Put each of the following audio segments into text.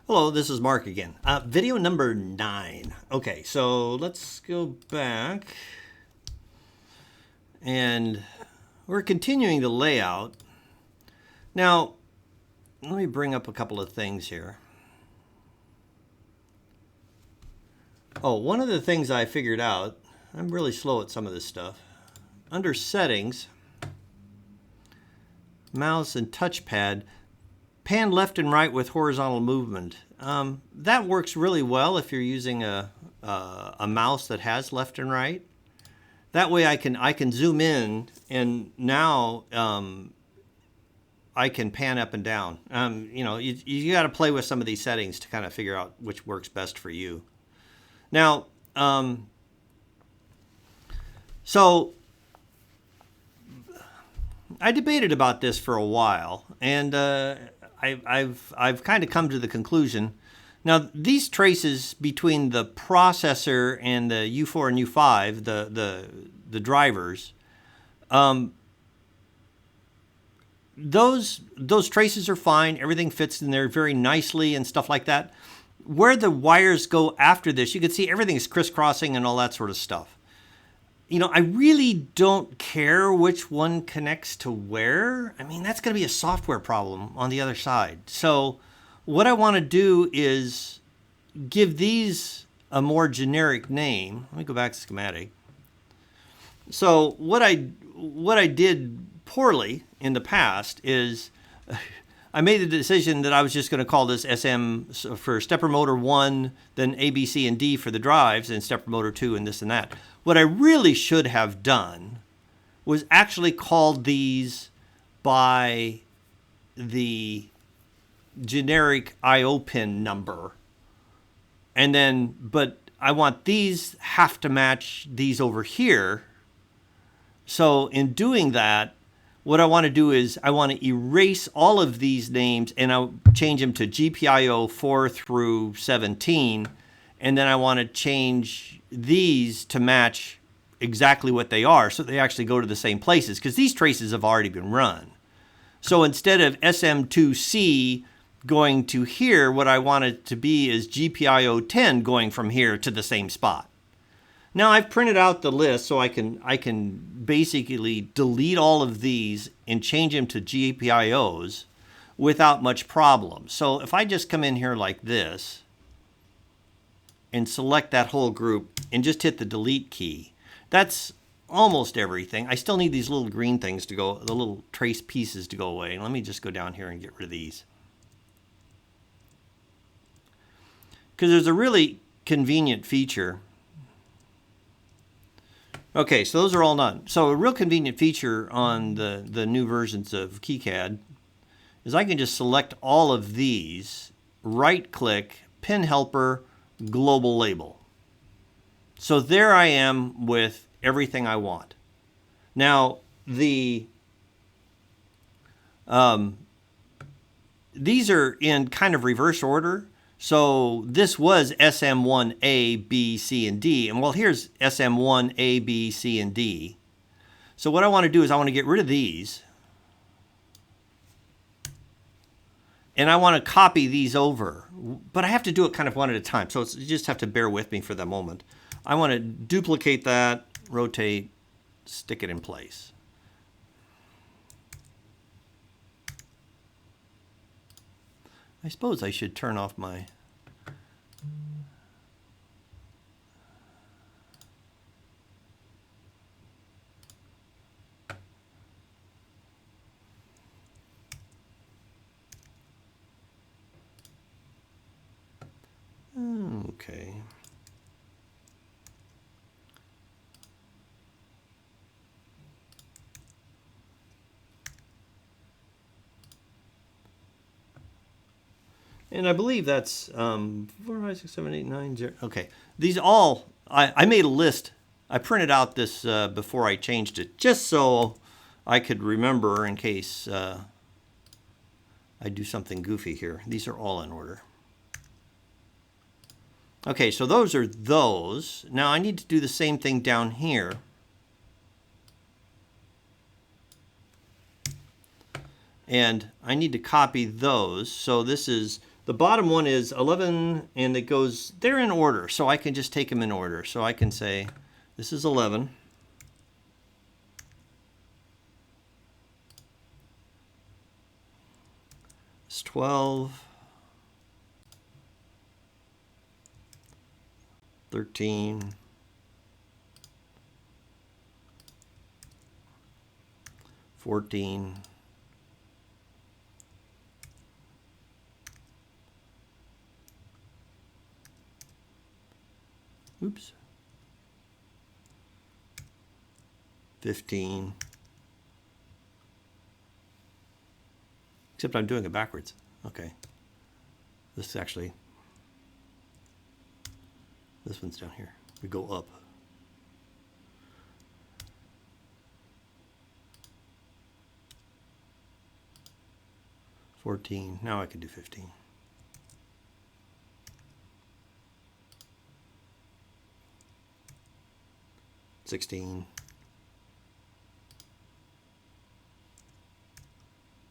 Hello, this is Mark again. Video number 9. Okay, so let's go back. And we're continuing the layout. Now, let me bring up a couple of things here. Oh, one of the things I figured out, I'm really slow at some of this stuff. Under Settings, Mouse and Touchpad, pan left and right with horizontal movement. That works really well if you're using a mouse that has left and right. That way I can zoom in, and now I can pan up and down. You got to play with some of these settings to kind of figure out which works best for you. Now, so I debated about this for a while, and I've kind of come to the conclusion. Now, these traces between the processor and the U4 and U5, the drivers, those traces are fine. Everything fits in there very nicely and stuff like that. Where the wires go after this, you can see everything's crisscrossing and all that sort of stuff. You know, I really don't care which one connects to where. I mean, that's going to be a software problem on the other side. So what I want to do is give these a more generic name. Let me go back to schematic. So what I did poorly in the past is I made the decision that I was just going to call this SM for stepper motor 1, then A, B, C, and D for the drives, and stepper motor 2, and this and that. What I really should have done was actually called these by the generic I/O pin number. And then, but I want these have to match these over here. So in doing that, what I want to do is I want to erase all of these names and I'll change them to GPIO 4 through 17. And then I want to change these to match exactly what they are so they actually go to the same places, because these traces have already been run. So instead of SM2C going to here, what I want it to be is GPIO 10 going from here to the same spot. Now I've printed out the list so I can basically delete all of these and change them to GPIOs without much problem. So if I just come in here like this and select that whole group and just hit the delete key, that's almost everything. I still need these little green things to go, the little trace pieces to go away. Let me just go down here and get rid of these, because there's a really convenient feature. Okay, so those are all done. So a real convenient feature on the new versions of KiCad is I can just select all of these, right-click, Pin Helper, Global Label. So there I am with everything I want. Now, these are in kind of reverse order. So this was SM1A, B, C, and D. And well, here's SM1A, B, C, and D. So what I want to do is I want to get rid of these. And I want to copy these over. But I have to do it kind of one at a time. So you just have to bear with me for the moment. I want to duplicate that, rotate, stick it in place. I suppose I should turn off my... Okay. And I believe that's 4, 5, 6, 7, 8, 9, 0. Okay. These all, I made a list. I printed out this before I changed it, just so I could remember in case I do something goofy here. These are all in order. Okay, so those are those. Now I need to do the same thing down here. And I need to copy those. So this is The bottom one is 11, and it goes, they're in order, so I can just take them in order. So I can say, this is 11. It's 12. 13. 14. 15. Except I'm doing it backwards. Okay. This one's down here. We go up. 14. Now I can do 15. 16.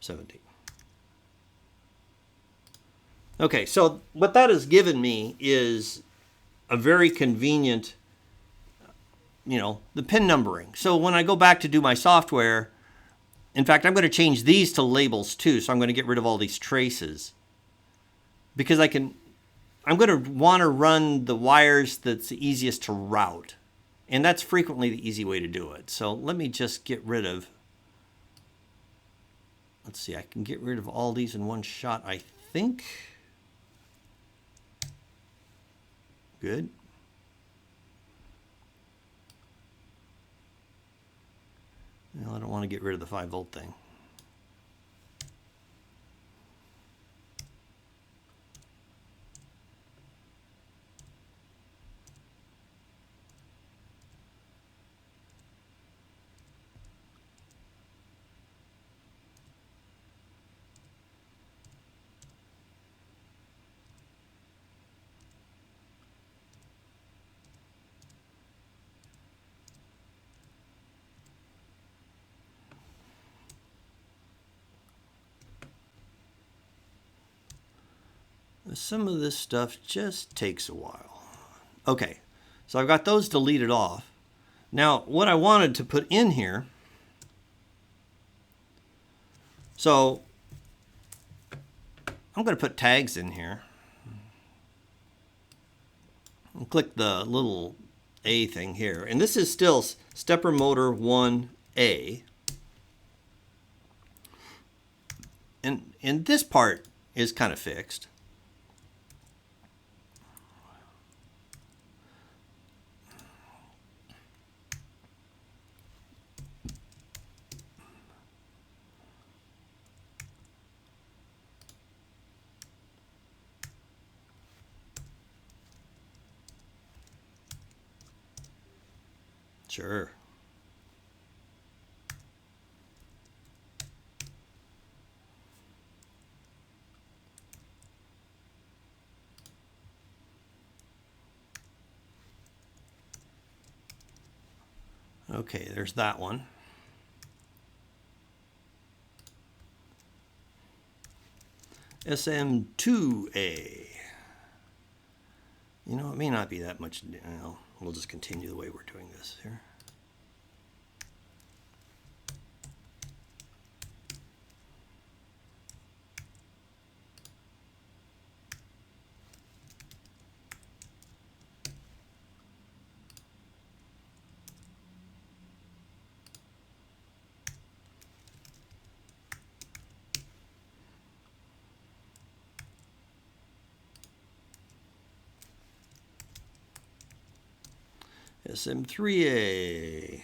17. Okay, so what that has given me is a very convenient, the pin numbering. So when I go back to do my software, in fact, I'm going to change these to labels too, so I'm going to get rid of all these traces. Because I'm going to want to run the wires that's the easiest to route. And that's frequently the easy way to do it. So let me just get rid of, let's see, I can get rid of all these in one shot, I think. Good. Well, I don't want to get rid of the 5-volt thing. Some of this stuff just takes a while. Okay, so I've got those deleted off. Now, what I wanted to put in here, so I'm going to put tags in here. And click the little A thing here. And this is still stepper motor 1A. And this part is kind of fixed. Sure. Okay, there's that one. SM2A. It may not be that much. We'll just continue the way we're doing this here. SM3A.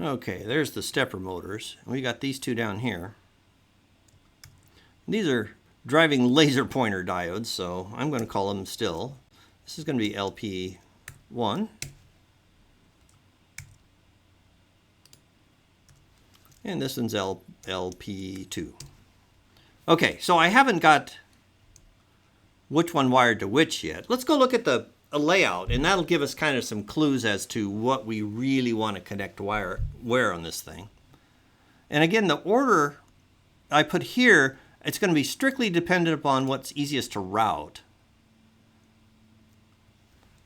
Okay, there's the stepper motors. We got these two down here. These are driving laser pointer diodes, so I'm going to call them still. This is going to be LP1. And this one's LP2. Okay, so I haven't got which one wired to which yet. Let's go look at a layout, and that'll give us kind of some clues as to what we really want to connect where on this thing. And again, the order I put here, it's going to be strictly dependent upon what's easiest to route.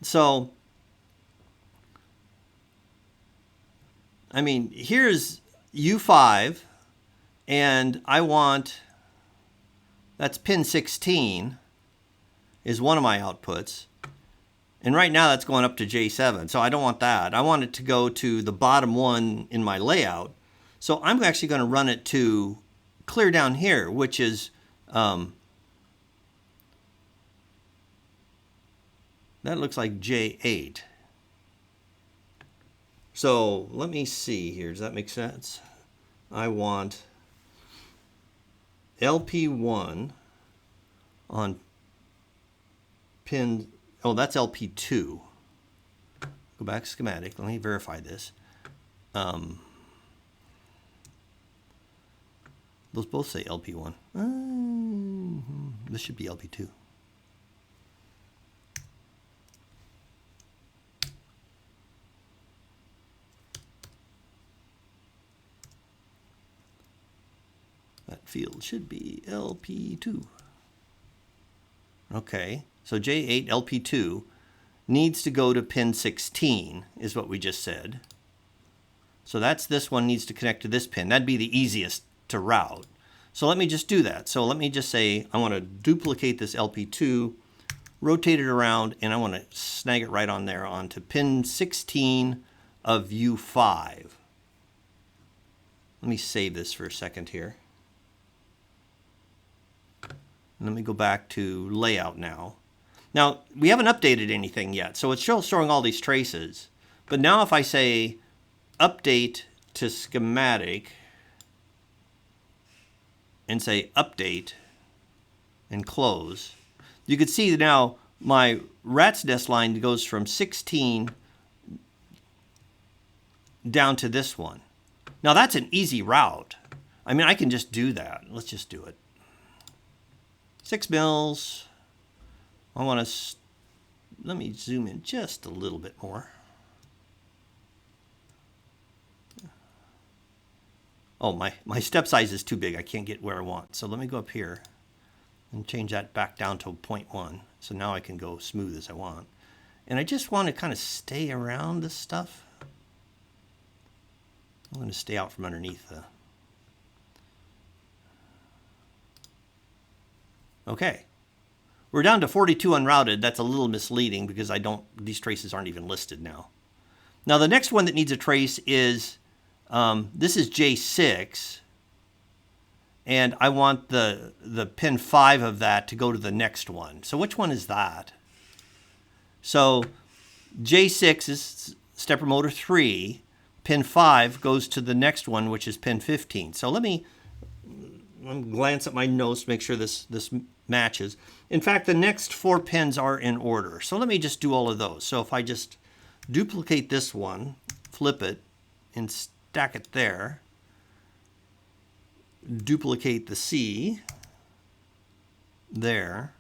So, I mean, here's U5, and I want, that's pin 16 is one of my outputs. And right now that's going up to J7, so I don't want that. I want it to go to the bottom one in my layout. So I'm actually going to run it to clear down here, which is, that looks like J8. So let me see here. Does that make sense? I want LP1 on pin, oh, that's LP2. Go back to schematic. Let me verify this. Those both say LP1. This should be LP2. That field should be LP2. Okay, so J8 LP2 needs to go to pin 16, is what we just said. So that's this one needs to connect to this pin. That'd be the easiest to route. So let me just do that. So let me just say I want to duplicate this LP2, rotate it around, and I want to snag it right on there onto pin 16 of U5. Let me save this for a second here. Let me go back to layout now. Now, we haven't updated anything yet, so it's still showing all these traces. But now if I say update to schematic and say update and close, you can see now my rat's nest line goes from 16 down to this one. Now that's an easy route. I mean, I can just do that. Let's just do it. 6 mils. I want to, let me zoom in just a little bit more. Oh, my step size is too big. I can't get where I want. So let me go up here and change that back down to 0.1. So now I can go smooth as I want. And I just want to kind of stay around this stuff. I'm going to stay out from underneath the... Okay. We're down to 42 unrouted. That's a little misleading because these traces aren't even listed now. Now the next one that needs a trace is, this is J6. And I want the pin 5 of that to go to the next one. So which one is that? So J6 is stepper motor 3. Pin 5 goes to the next one, which is pin 15. So let me glance at my notes to make sure this matches. In fact, the next 4 pins are in order. So let me just do all of those. So if I just duplicate this one, flip it, and stack it there, duplicate the C there,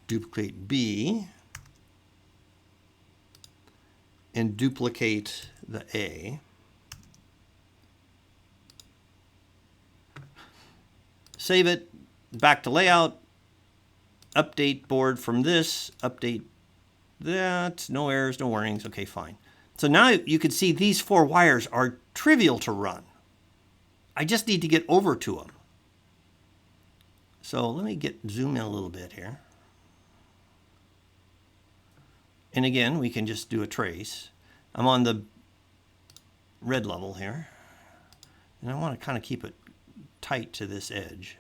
duplicate B, and duplicate the A. Save it, back to layout, update board from this, update that, no errors, no warnings, okay, fine. So now you can see these 4 wires are trivial to run. I just need to get over to them. So let me zoom in a little bit here. And again, we can just do a trace. I'm on the red level here. And I want to kind of keep it tight to this edge.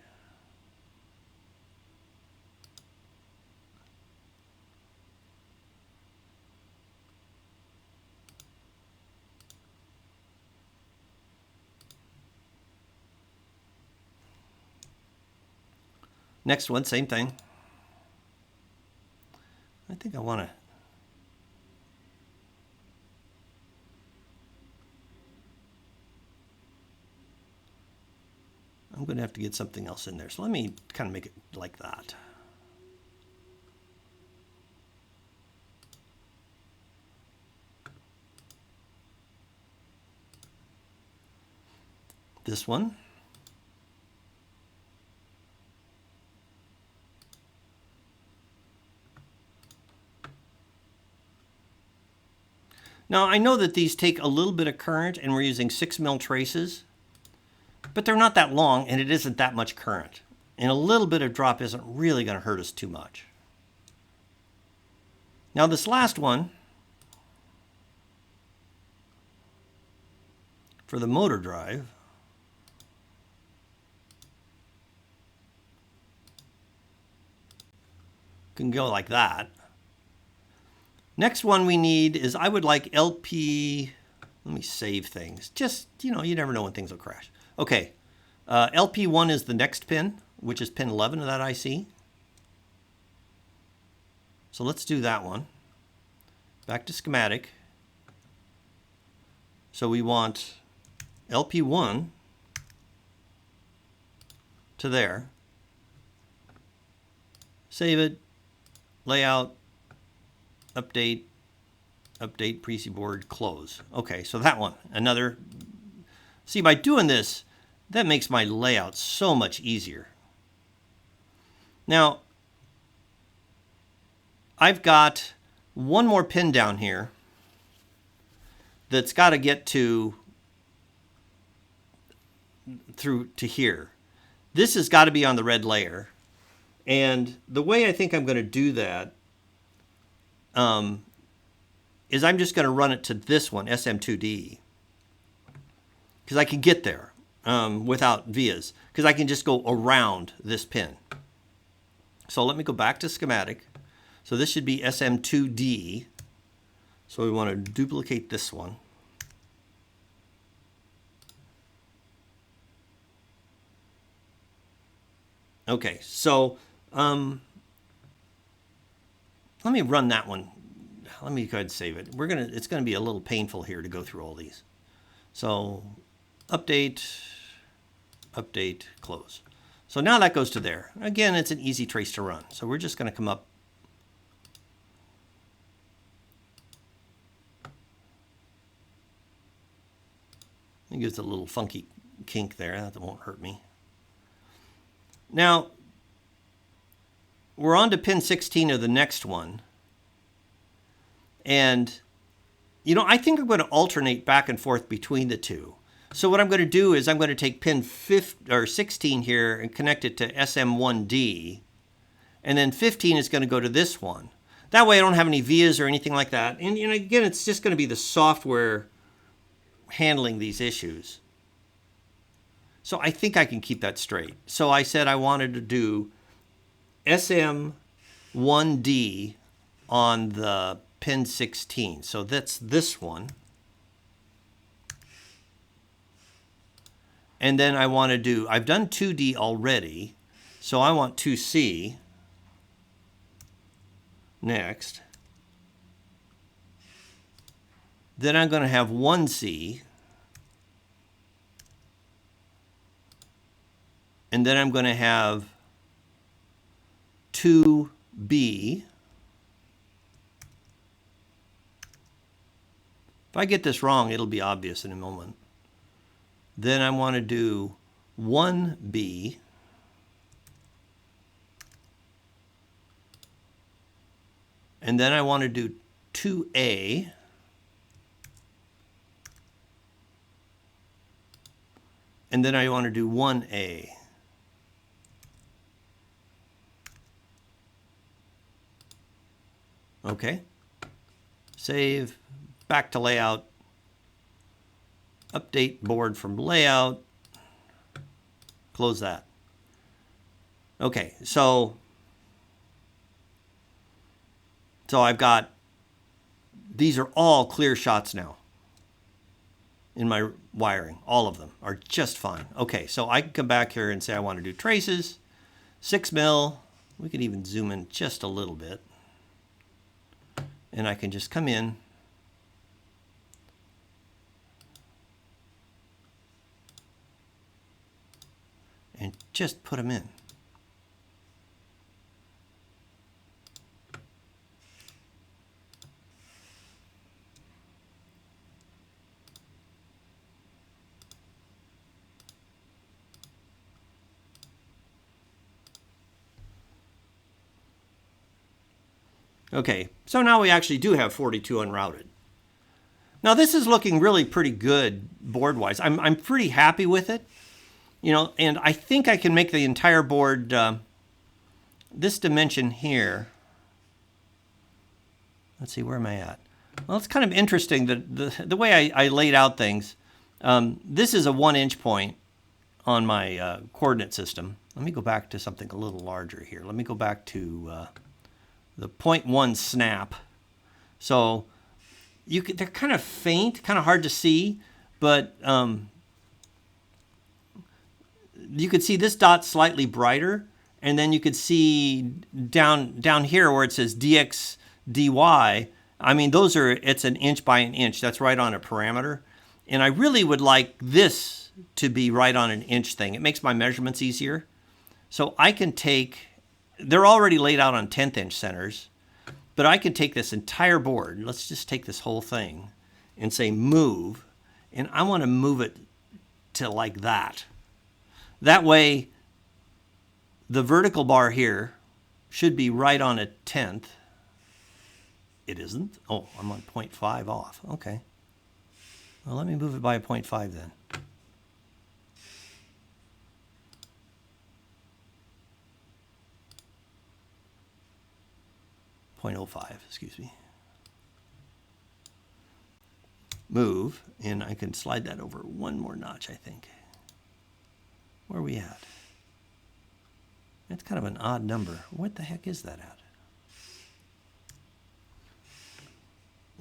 Next one, same thing. I think I want to I'm going to have to get something else in there. So let me kind of make it like that. This one. Now I know that these take a little bit of current and we're using 6mm traces, but they're not that long and it isn't that much current. And a little bit of drop isn't really going to hurt us too much. Now this last one, for the motor drive, can go like that. Next one we need is, I would like LP, let me save things. Just, you know, you never know when things will crash. Okay, LP1 is the next pin, which is pin 11 of that IC. So let's do that one. Back to schematic. So we want LP1 to there. Save it. Layout, update, PC board, close. Okay, so that one, another. See, by doing this, that makes my layout so much easier. Now, I've got one more pin down here that's got to get through to here. This has got to be on the red layer. And the way I think I'm going to do that is I'm just going to run it to this one, SM2D, because I can get there without vias, because I can just go around this pin. So let me go back to schematic. So this should be SM2D. So we want to duplicate this one. Okay, so let me run that one. Let me go ahead and save it. It's gonna be a little painful here to go through all these. So update, close. So now that goes to there. Again, it's an easy trace to run. So we're just gonna come up. It gives a little funky kink there. That won't hurt me. Now, we're on to pin 16 of the next one. And, you know, I think I'm going to alternate back and forth between the two. So what I'm going to do is I'm going to take pin 16 here and connect it to SM1D. And then 15 is going to go to this one. That way I don't have any vias or anything like that. And, you know, again, it's just going to be the software handling these issues. So I think I can keep that straight. So I said I wanted to do SM1D on the pin 16. So that's this one. And then I want to do, I've done 2D already. So I want 2C next. Then I'm going to have 1C. And then I'm going to have 2B. If I get this wrong, it'll be obvious in a moment. Then I want to do 1B. And then I want to do 2A. And then I want to do 1A. Okay, save, back to layout, update board from layout, close that. Okay, so I've got, these are all clear shots now in my wiring. All of them are just fine. Okay, so I can come back here and say I want to do traces, 6mm. We could even zoom in just a little bit. And I can just come in just put them in. Okay, so now we actually do have 42 unrouted. Now this is looking really pretty good board-wise. I'm pretty happy with it, you know, and I think I can make the entire board this dimension here. Let's see, where am I at? Well, it's kind of interesting that the way I laid out things. This is a 1-inch point on my coordinate system. Let me go back to something a little larger here. Let me go back to the 0.1 snap. So they're kind of faint, kind of hard to see, but you could see this dot slightly brighter, and then you could see down here where it says dx dy. I mean, it's an inch by an inch. That's right on a parameter, and I really would like this to be right on an inch thing. It makes my measurements easier. So I can take. They're already laid out on 1/10 inch centers, but I can take this entire board. Let's just take this whole thing and say move, and I want to move it to like that. That way, the vertical bar here should be right on a 1/10. It isn't. Oh, I'm on 0.5 off. Okay. Well, let me move it by a 0.5 then. .05, excuse me. Move, and I can slide that over one more notch, I think. Where are we at? That's kind of an odd number. What the heck is that at?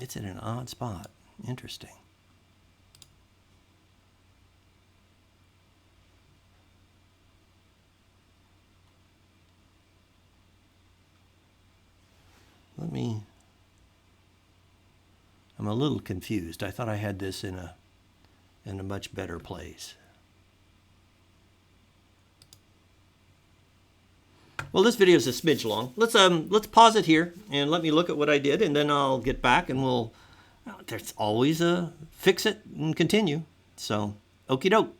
It's in an odd spot. Interesting. I'm a little confused. I thought I had this in a much better place. Well, this video is a smidge long. Let's pause it here and let me look at what I did, and then I'll get back and there's always a fix it and continue. So, okie doke.